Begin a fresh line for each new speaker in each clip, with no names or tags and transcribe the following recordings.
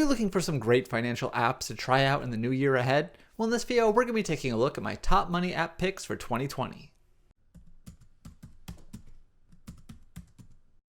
looking for some great financial apps to try out in the new year ahead? Well, in this video, we're going to be taking a look at my top money app picks for 2020.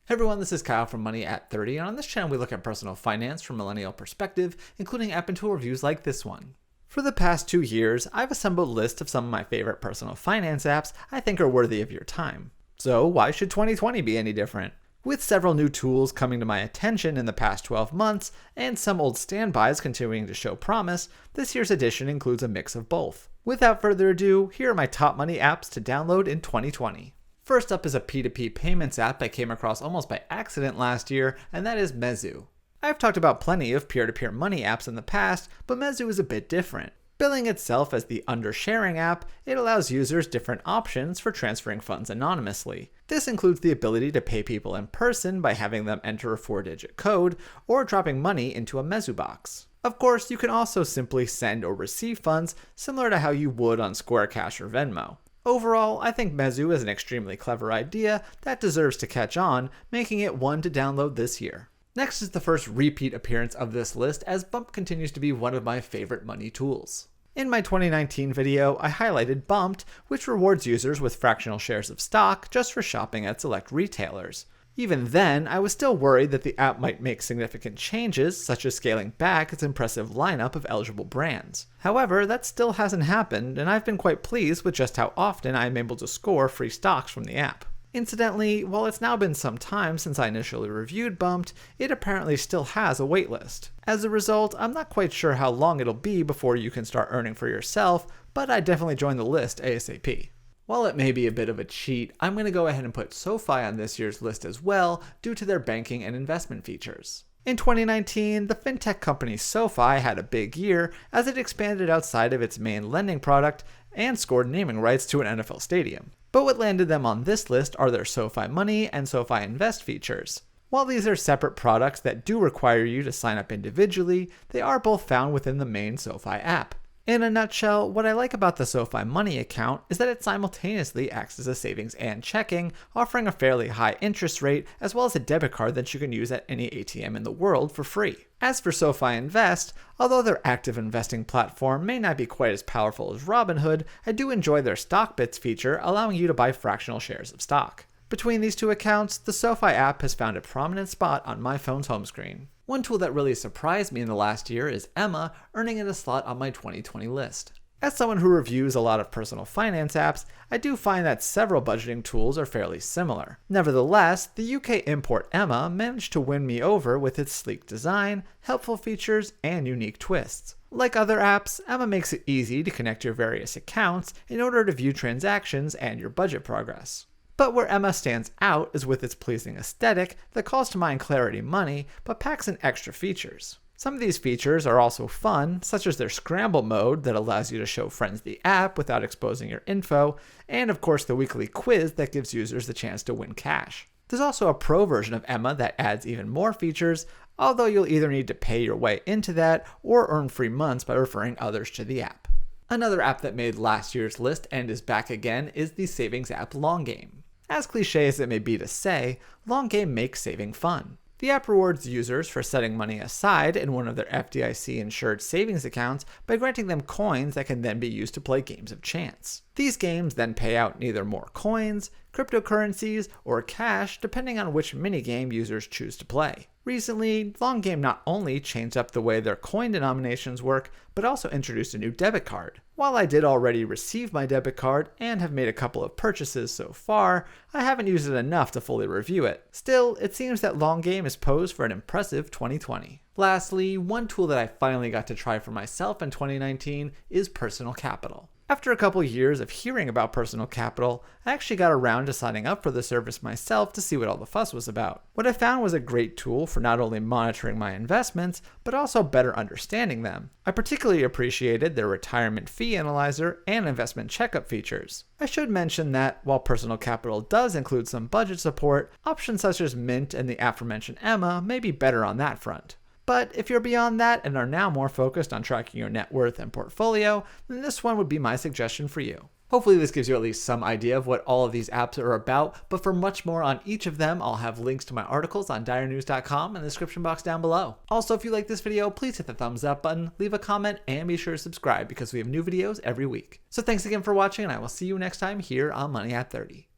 Hey everyone, this is Kyle from Money at 30, and on this channel we look at personal finance from a millennial perspective, including app and tool reviews like this one. For the past 2 years, I've assembled a list of some of my favorite personal finance apps I think are worthy of your time. So why should 2020 be any different? With several new tools coming to my attention in the past 12 months, and some old standbys continuing to show promise, this year's edition includes a mix of both. Without further ado, here are my top money apps to download in 2020. First up is a P2P payments app I came across almost by accident last year, and that is Mezu. I've talked about plenty of peer-to-peer money apps in the past, but Mezu is a bit different. Billing itself as the undersharing app, it allows users different options for transferring funds anonymously. This includes the ability to pay people in person by having them enter a 4-digit code, or dropping money into a MezuBox. Of course, you can also simply send or receive funds similar to how you would on Square Cash or Venmo. Overall, I think Mezu is an extremely clever idea that deserves to catch on, making it one to download this year. Next is the first repeat appearance of this list, as Bump continues to be one of my favorite money tools. In my 2019 video, I highlighted Bumped, which rewards users with fractional shares of stock just for shopping at select retailers. Even then, I was still worried that the app might make significant changes, such as scaling back its impressive lineup of eligible brands. However, that still hasn't happened, and I've been quite pleased with just how often I am able to score free stocks from the app. Incidentally, while it's now been some time since I initially reviewed Bumped, it apparently still has a waitlist. As a result, I'm not quite sure how long it'll be before you can start earning for yourself, but I'd definitely join the list ASAP. While it may be a bit of a cheat, I'm going to go ahead and put SoFi on this year's list as well due to their banking and investment features. In 2019, the fintech company SoFi had a big year as it expanded outside of its main lending product and scored naming rights to an NFL stadium. But what landed them on this list are their SoFi Money and SoFi Invest features. While these are separate products that do require you to sign up individually, they are both found within the main SoFi app. In a nutshell, what I like about the SoFi Money account is that it simultaneously acts as a savings and checking, offering a fairly high interest rate as well as a debit card that you can use at any ATM in the world for free. As for SoFi Invest, although their active investing platform may not be quite as powerful as Robinhood, I do enjoy their stock bits feature, allowing you to buy fractional shares of stock. Between these two accounts, the SoFi app has found a prominent spot on my phone's home screen. One tool that really surprised me in the last year is Emma, earning it a slot on my 2020 list. As someone who reviews a lot of personal finance apps, I do find that several budgeting tools are fairly similar. Nevertheless, the UK import Emma managed to win me over with its sleek design, helpful features, and unique twists. Like other apps, Emma makes it easy to connect your various accounts in order to view transactions and your budget progress. But where Emma stands out is with its pleasing aesthetic that calls to mind Clarity Money, but packs in extra features. Some of these features are also fun, such as their scramble mode that allows you to show friends the app without exposing your info, and of course the weekly quiz that gives users the chance to win cash. There's also a pro version of Emma that adds even more features, although you'll either need to pay your way into that or earn free months by referring others to the app. Another app that made last year's list and is back again is the savings app LongGame. As cliche as it may be to say, LongGame makes saving fun. The app rewards users for setting money aside in one of their FDIC-insured savings accounts by granting them coins that can then be used to play games of chance. These games then pay out either more coins, cryptocurrencies, or cash depending on which minigame users choose to play. Recently, LongGame not only changed up the way their coin denominations work, but also introduced a new debit card. While I did already receive my debit card and have made a couple of purchases so far, I haven't used it enough to fully review it. Still, it seems that LongGame is posed for an impressive 2020. Lastly, one tool that I finally got to try for myself in 2019 is Personal Capital. After a couple years of hearing about Personal Capital, I actually got around to signing up for the service myself to see what all the fuss was about. What I found was a great tool for not only monitoring my investments, but also better understanding them. I particularly appreciated their retirement fee analyzer and investment checkup features. I should mention that while Personal Capital does include some budget support, options such as Mint and the aforementioned Emma may be better on that front. But if you're beyond that and are now more focused on tracking your net worth and portfolio, then this one would be my suggestion for you. Hopefully this gives you at least some idea of what all of these apps are about, but for much more on each of them, I'll have links to my articles on direnews.com in the description box down below. Also, if you like this video, please hit the thumbs up button, leave a comment, and be sure to subscribe because we have new videos every week. So thanks again for watching, and I will see you next time here on Money at 30.